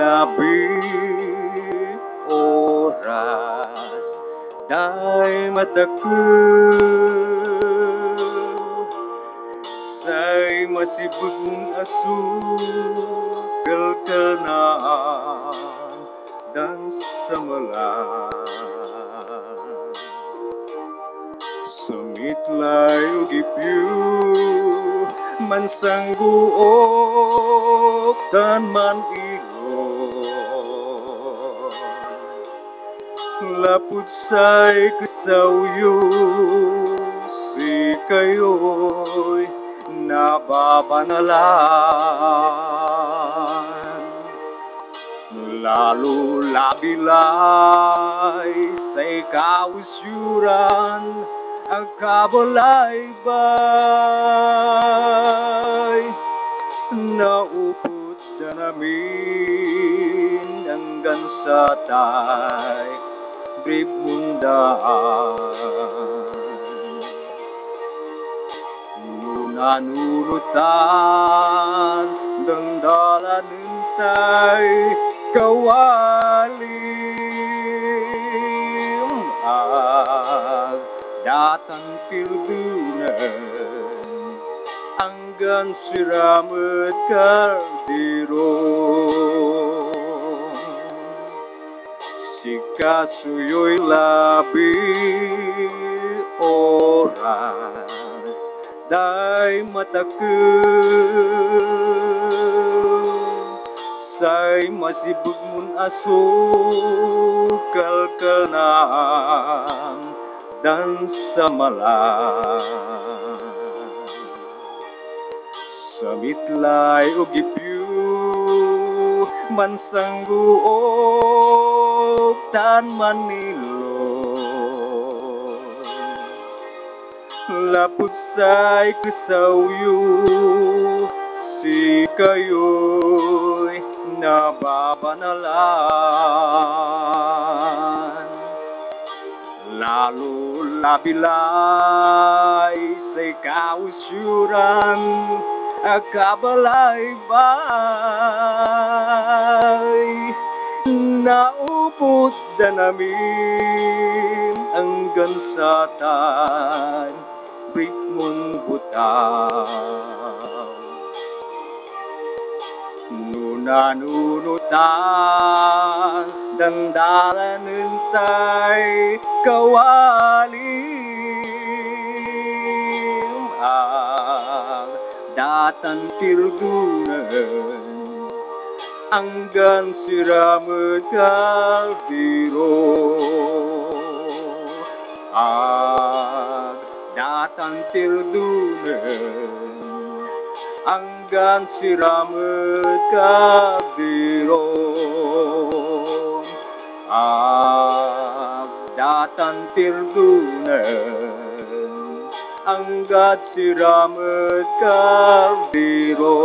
labi oras da'y matakot say masibag mong asukal ka na dan sa malang sumitlay ug ipyu mansangguok tan man lapud say kasawyo si kayo'y nababanalan lalo labilay say kausyuran ang kabalaybay naupod na namin hanggang sa tay grip mundaan nunanunutan dandalan tay kawalim datang pildunan anggan siramet kardirong sikasuyo'y labi oras da'y matakot say masibag mun asukal ka na dan sa malang sa mitlay o gipyu mansangguok tan manilo lapud say kasawyo si kayo'y nababanalan lalo labilay say kausyuran kabalaybay naupod na namin hanggang sa tan ritmong butaw nunanunutan dandalanin tay kawalim datan tirdunan anggan siramet kaldiro datan tirdunan anggan siramet kaldiro datan tirdunan anggat siramet kaldiro